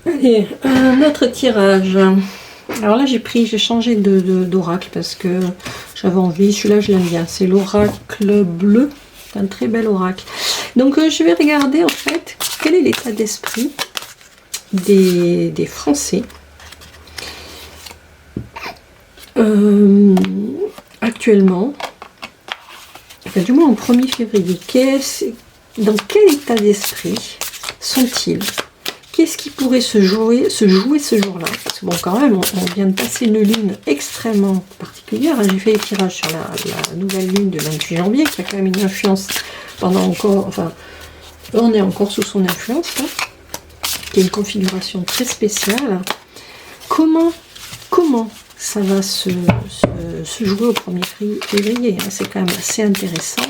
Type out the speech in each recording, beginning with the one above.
Allez, un autre tirage. Alors là, j'ai changé d'oracle parce que j'avais envie. Celui-là, je l'aime bien. C'est l'oracle bleu. C'est un très bel oracle. Donc, je vais regarder en fait quel est l'état d'esprit des Français actuellement. Enfin, du moins au 1er février. Dans quel état d'esprit sont-ils? Qu'est-ce qui pourrait se jouer ce jour-là? Parce que bon, quand même, on vient de passer une lune extrêmement particulière. J'ai fait les tirages sur la nouvelle lune de 28 janvier, qui a quand même une influence pendant encore... Enfin, on est encore sous son influence, là, qui est une configuration très spéciale. Comment ça va se jouer au 1er février? C'est quand même assez intéressant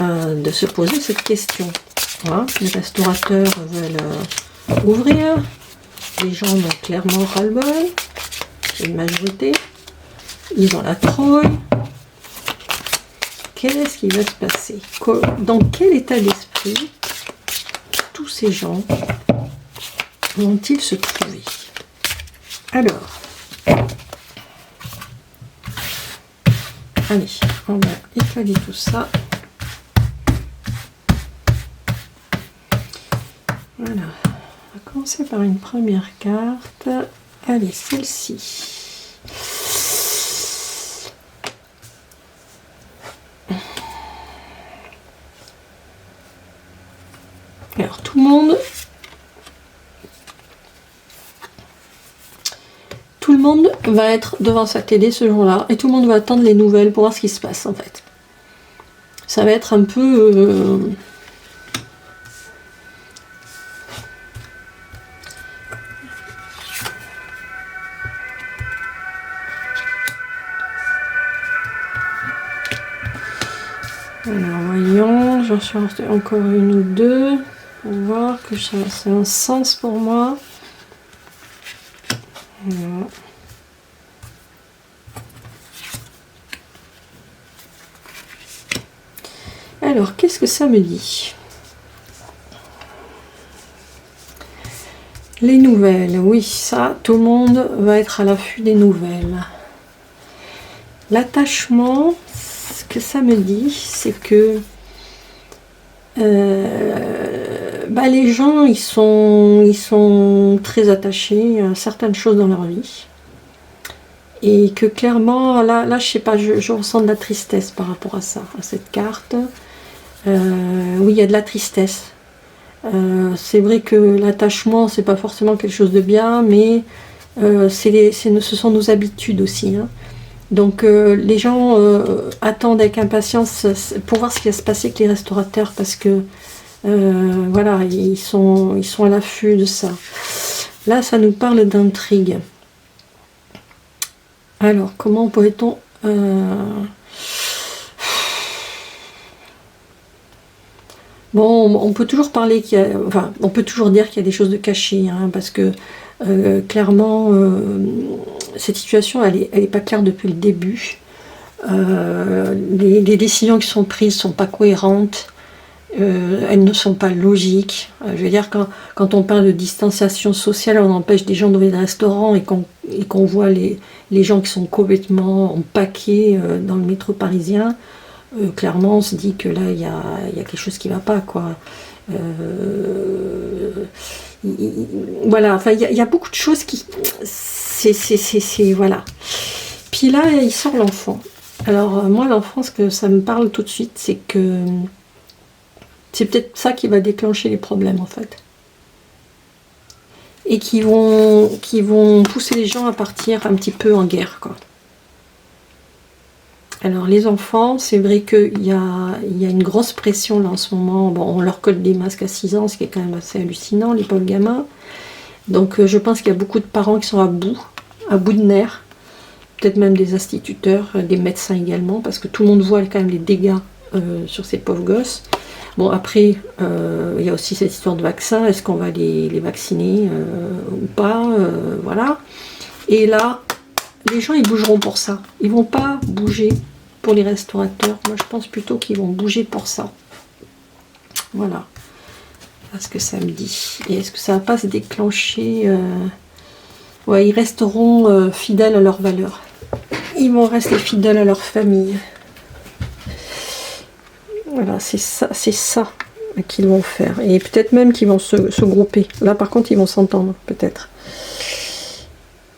de se poser cette question. Voilà, les restaurateurs veulent ouvrir, les gens ont clairement ras-le-bol, c'est une majorité, ils ont la trouille. Qu'est-ce qui va se passer? Dans quel état d'esprit tous ces gens vont-ils se trouver? Alors, allez, on va étaler tout ça. Voilà, on va commencer par une première carte. Allez, celle-ci. Alors, tout le monde va être devant sa télé ce jour-là et tout le monde va attendre les nouvelles pour voir ce qui se passe en fait. Ça va être un peu... Alors voyons, j'en suis encore une ou deux pour voir que ça a un sens pour moi. Voilà. Alors, qu'est-ce que ça me dit? Les nouvelles, oui, ça, tout le monde va être à l'affût des nouvelles. L'attachement, ce que ça me dit, c'est que les gens, ils sont très attachés à certaines choses dans leur vie. Et que clairement, là je sais pas, je ressens de la tristesse par rapport à ça, à cette carte. Oui, il y a de la tristesse. C'est vrai que l'attachement, c'est pas forcément quelque chose de bien, mais ce sont nos habitudes aussi. Hein. Donc les gens attendent avec impatience pour voir ce qui va se passer avec les restaurateurs, parce que voilà, ils sont à l'affût de ça. Là, ça nous parle d'intrigue. Alors, comment pourrait-on... Bon, on peut toujours parler qu'il y a... Enfin, on peut toujours dire qu'il y a des choses de cachées, hein, parce que clairement, cette situation, elle est pas claire depuis le début. Les décisions qui sont prises ne sont pas cohérentes. Elles ne sont pas logiques. Je veux dire, quand on parle de distanciation sociale, on empêche des gens d'ouvrir des restaurants et qu'on voit les gens qui sont complètement empaqués dans le métro parisien, clairement on se dit que là il y a quelque chose qui ne va pas, quoi. Voilà, enfin il y a beaucoup de choses qui... Voilà. Puis là, il sort l'enfant. Alors moi, l'enfant, ce que ça me parle tout de suite, c'est que c'est peut-être ça qui va déclencher les problèmes, en fait. Et qui vont pousser les gens à partir un petit peu en guerre, quoi. Alors, les enfants, c'est vrai qu'il y a une grosse pression, là, en ce moment. Bon, on leur colle des masques à 6 ans, ce qui est quand même assez hallucinant, les pauvres gamins. Donc, je pense qu'il y a beaucoup de parents qui sont à bout de nerfs. Peut-être même des instituteurs, des médecins également, parce que tout le monde voit quand même les dégâts sur ces pauvres gosses. Bon, après, il y a aussi cette histoire de vaccin. Est-ce qu'on va les vacciner ou pas, voilà. Et là, les gens, ils bougeront pour ça. Ils vont pas bouger pour les restaurateurs. Moi, je pense plutôt qu'ils vont bouger pour ça. Voilà. Voilà ce que ça me dit. Et est-ce que ça va pas se déclencher ouais, ils resteront fidèles à leurs valeurs. Ils vont rester fidèles à leur famille. Voilà, c'est ça qu'ils vont faire. Et peut-être même qu'ils vont se grouper. Là, par contre, ils vont s'entendre, peut-être.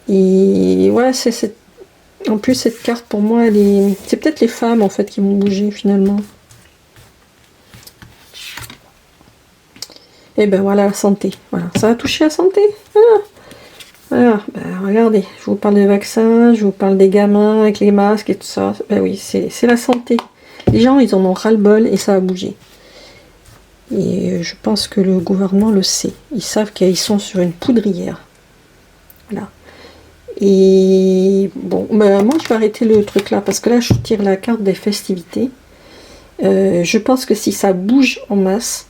Et ouais, en plus, cette carte, pour moi, c'est peut-être les femmes, en fait, qui vont bouger, finalement. Et ben voilà, la santé. Voilà, ça va toucher la santé. Voilà, ben, regardez, je vous parle des vaccins, je vous parle des gamins avec les masques et tout ça. Ben oui, c'est la santé. Les gens, ils en ont ras-le-bol et ça va bouger. Et je pense que le gouvernement le sait. Ils savent qu'ils sont sur une poudrière. Voilà. Et bon, ben, moi, je vais arrêter le truc là, parce que là, je tire la carte des festivités. Je pense que si ça bouge en masse,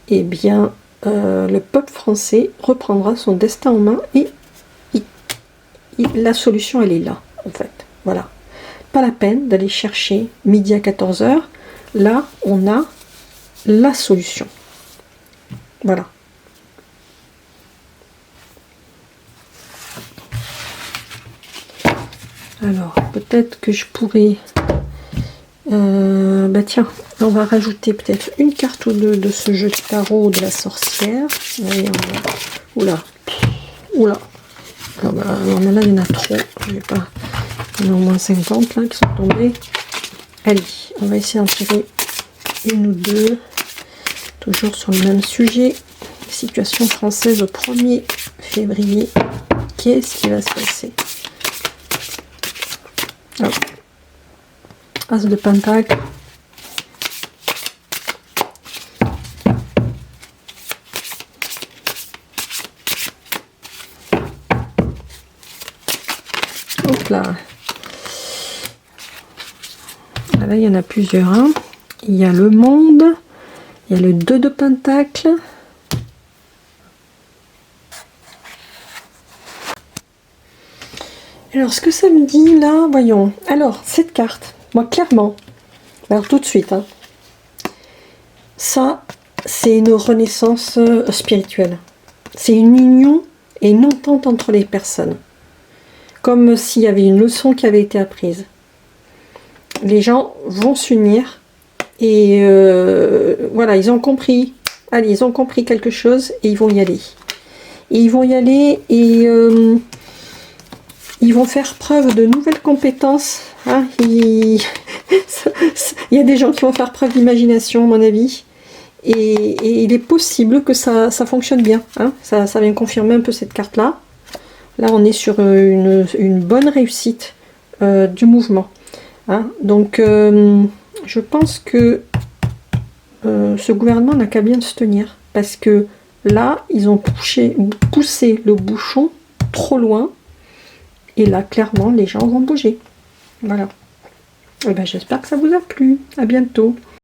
eh bien, le peuple français reprendra son destin en main et la solution, elle est là, en fait. Voilà. Pas la peine d'aller chercher midi à 14h. Là, on a la solution. Voilà. Alors, peut-être que je pourrais... bah tiens, on va rajouter peut-être une carte ou deux de ce jeu de tarot de la sorcière. Allez, oula, oula. Ah bah, là, il y en a trop. Je vais pas... Il y en a au moins 50 là qui sont tombés. Allez, on va essayer d'en tirer une ou deux. Toujours sur le même sujet. Situation française au 1er février. Qu'est-ce qui va se passer? Oh. As de pentacle. Hop là. Là, il y en a plusieurs. Hein. Il y a le monde. Il y a le 2 de pentacle. Alors, ce que ça me dit là, voyons. Alors, cette carte, moi, clairement, alors tout de suite, hein, ça, c'est une renaissance spirituelle. C'est une union et une entente entre les personnes. Comme s'il y avait une leçon qui avait été apprise. Les gens vont s'unir et voilà, ils ont compris. Allez, ils ont compris quelque chose et ils vont y aller. Et ils vont y aller et ils vont faire preuve de nouvelles compétences. Hein. Il y a des gens qui vont faire preuve d'imagination, à mon avis. Et il est possible que ça fonctionne bien. Hein. Ça vient confirmer un peu cette carte-là. Là, on est sur une bonne réussite du mouvement. Hein. Donc, je pense que ce gouvernement n'a qu'à bien se tenir. Parce que là, ils ont poussé le bouchon trop loin. Et là, clairement, les gens vont bouger. Voilà. Et ben, j'espère que ça vous a plu. À bientôt.